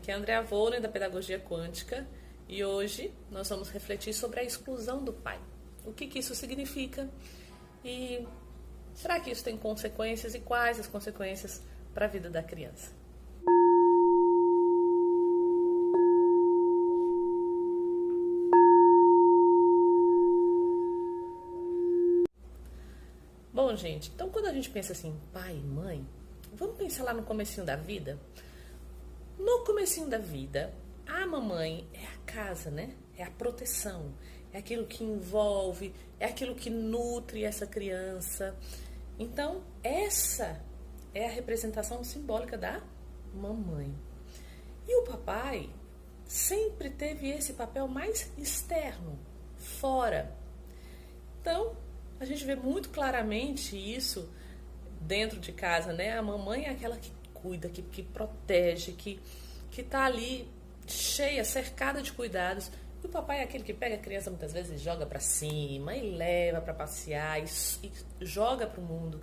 Aqui é a Andrea Volner, da Pedagogia Quântica, e hoje nós vamos refletir sobre a exclusão do pai. O que isso significa e será que isso tem consequências e quais as consequências para a vida da criança? Bom, gente, então quando a gente pensa assim, pai e mãe, vamos pensar lá no comecinho da vida? No comecinho da vida, a mamãe é a casa, né? É a proteção, é aquilo que envolve, é aquilo que nutre essa criança. Então, essa é a representação simbólica da mamãe. E o papai sempre teve esse papel mais externo, fora. Então, a gente vê muito claramente isso dentro de casa, né? A mamãe é aquela que cuida, que protege, que tá ali cheia, cercada de cuidados. E o papai é aquele que pega a criança muitas vezes e joga para cima, e leva para passear, e joga para o mundo.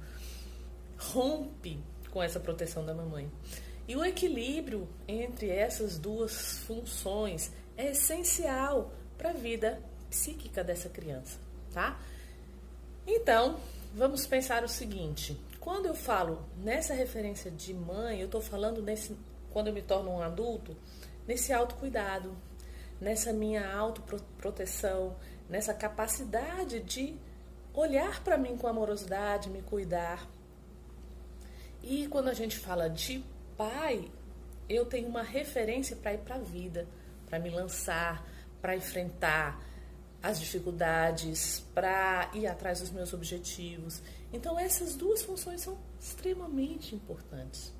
Rompe com essa proteção da mamãe. E o equilíbrio entre essas duas funções é essencial para a vida psíquica dessa criança, tá? Então, vamos pensar o seguinte. Quando eu falo nessa referência de mãe, eu estou falando quando eu me torno um adulto, nesse autocuidado, nessa minha autoproteção, nessa capacidade de olhar para mim com amorosidade, me cuidar. E quando a gente fala de pai, eu tenho uma referência para ir para a vida, para me lançar, para enfrentar as dificuldades, para ir atrás dos meus objetivos. Então, essas duas funções são extremamente importantes.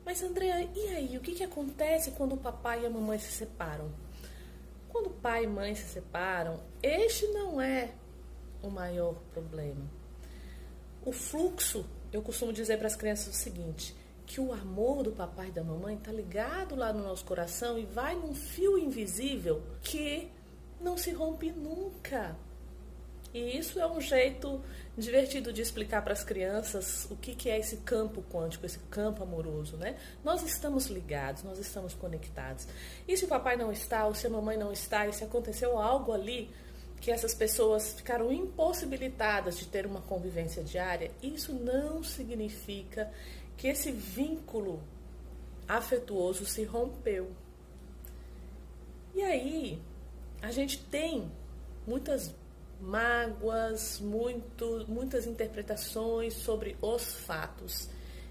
Mas, Andrea, e aí? O que acontece quando o papai e a mamãe se separam? Quando o pai e a mãe se separam, este não é o maior problema. O fluxo, eu costumo dizer para as crianças o seguinte, que o amor do papai e da mamãe está ligado lá no nosso coração e vai num fio invisível que não se rompe nunca. E isso é um jeito divertido de explicar para as crianças o que é esse campo quântico, esse campo amoroso, né? Nós estamos ligados, nós estamos conectados. E se o papai não está, ou se a mamãe não está, e se aconteceu algo ali que essas pessoas ficaram impossibilitadas de ter uma convivência diária, isso não significa que esse vínculo afetuoso se rompeu. E aí, a gente tem muitas mágoas, muitas interpretações sobre os fatos.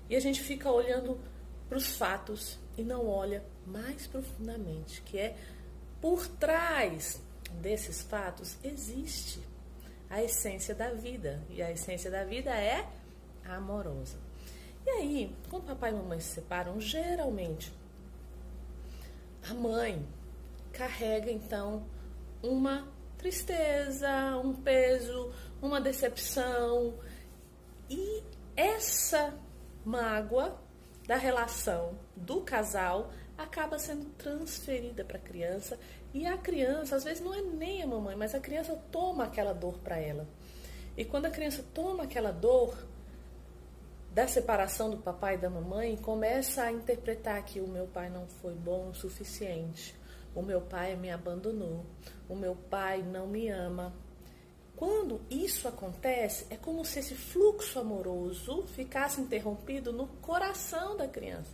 E a gente fica olhando para os fatos e não olha mais profundamente, que é por trás desses fatos existe a essência da vida. E a essência da vida é amorosa. E aí, quando papai e mamãe se separam, geralmente a mãe carrega então uma tristeza, um peso, uma decepção. E essa mágoa da relação do casal acaba sendo transferida para a criança. E a criança, às vezes não é nem a mamãe, mas a criança toma aquela dor para ela. E quando a criança toma aquela dor da separação do papai e da mamãe, começa a interpretar que o meu pai não foi bom o suficiente. O meu pai me abandonou, o meu pai não me ama. Quando isso acontece, é como se esse fluxo amoroso ficasse interrompido no coração da criança.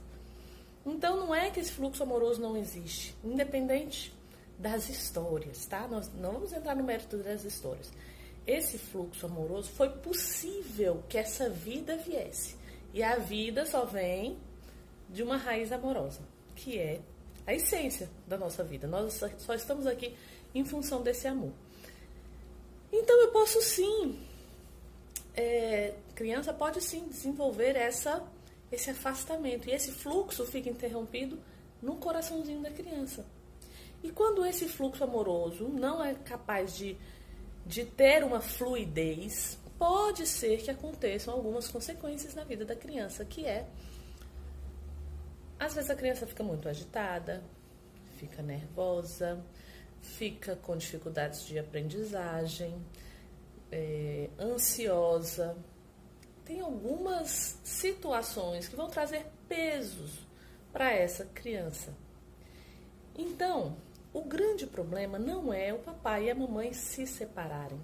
Então não é que esse fluxo amoroso não existe, independente das histórias, tá? Nós não vamos entrar no mérito das histórias. Esse fluxo amoroso foi possível que essa vida viesse. E a vida só vem de uma raiz amorosa, que é a essência da nossa vida. Nós só estamos aqui em função desse amor. Então eu posso sim, criança pode sim desenvolver esse afastamento. E esse fluxo fica interrompido no coraçãozinho da criança. E quando esse fluxo amoroso não é capaz de ter uma fluidez, pode ser que aconteçam algumas consequências na vida da criança, que é, às vezes a criança fica muito agitada, fica nervosa, fica com dificuldades de aprendizagem, ansiosa. Tem algumas situações que vão trazer pesos para essa criança. Então, o grande problema não é o papai e a mamãe se separarem.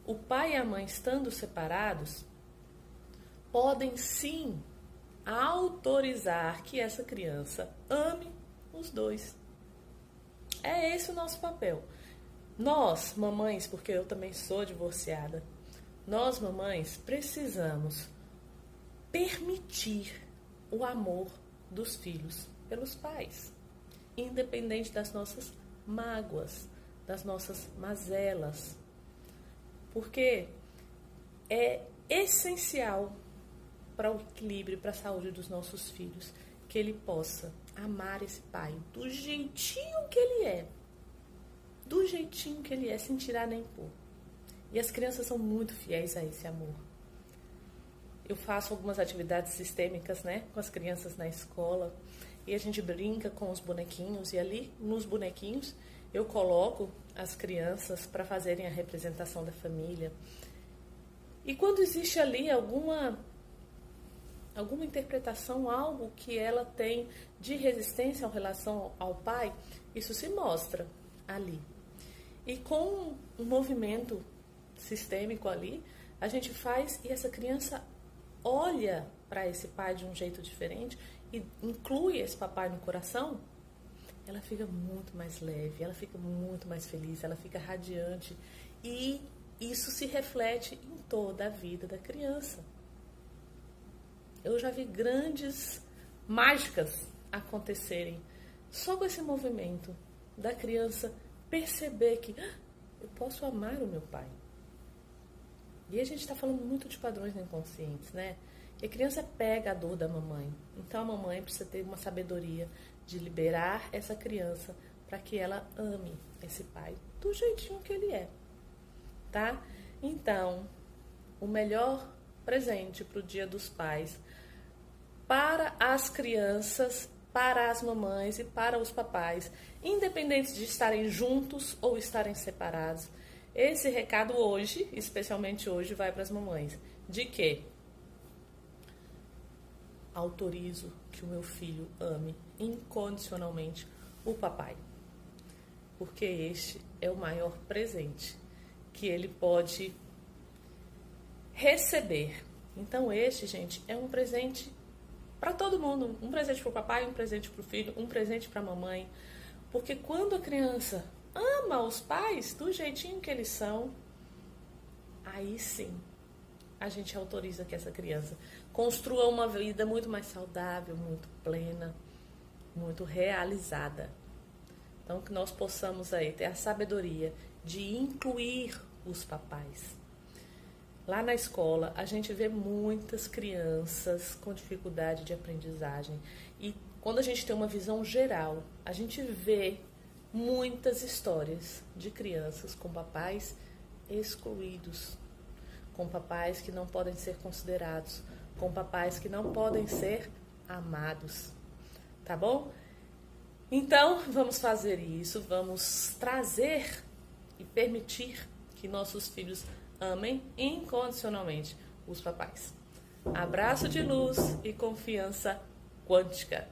O pai e a mãe estando separados, podem sim autorizar que essa criança ame os dois. É esse o nosso papel. Nós, mamães, porque eu também sou divorciada, nós, mamães, precisamos permitir o amor dos filhos pelos pais, independente das nossas mágoas, das nossas mazelas, porque é essencial para o equilíbrio, para a saúde dos nossos filhos, que ele possa amar esse pai do jeitinho que ele é, do jeitinho que ele é, sem tirar nem pôr. E as crianças são muito fiéis a esse amor. Eu faço algumas atividades sistêmicas, né, com as crianças na escola, e a gente brinca com os bonequinhos, e ali nos bonequinhos eu coloco as crianças para fazerem a representação da família. E quando existe ali alguma interpretação, algo que ela tem de resistência em relação ao pai, isso se mostra ali. E com um movimento sistêmico ali, a gente faz e essa criança olha para esse pai de um jeito diferente e inclui esse papai no coração, ela fica muito mais leve, ela fica muito mais feliz, ela fica radiante e isso se reflete em toda a vida da criança. Eu já vi grandes mágicas acontecerem só com esse movimento da criança perceber que eu posso amar o meu pai. E a gente está falando muito de padrões inconscientes, né? E a criança pega a dor da mamãe. Então a mamãe precisa ter uma sabedoria de liberar essa criança para que ela ame esse pai do jeitinho que ele é, tá? Então, o melhor presente para o Dia dos Pais, para as crianças, para as mamães e para os papais, independente de estarem juntos ou estarem separados, esse recado hoje, especialmente hoje, vai para as mamães. De que? Autorizo que o meu filho ame incondicionalmente o papai. Porque este é o maior presente que ele pode receber. Então este, gente, é um presente para todo mundo. Um presente para o papai, um presente para o filho, um presente para a mamãe. Porque quando a criança ama os pais do jeitinho que eles são, aí sim a gente autoriza que essa criança construa uma vida muito mais saudável, muito plena, muito realizada. Então que nós possamos aí ter a sabedoria de incluir os papais. Lá na escola a gente vê muitas crianças com dificuldade de aprendizagem e quando a gente tem uma visão geral, a gente vê muitas histórias de crianças com papais excluídos, com papais que não podem ser considerados, com papais que não podem ser amados, tá bom? Então, vamos fazer isso, vamos trazer e permitir que nossos filhos amem incondicionalmente os papais. Abraço de luz e confiança quântica.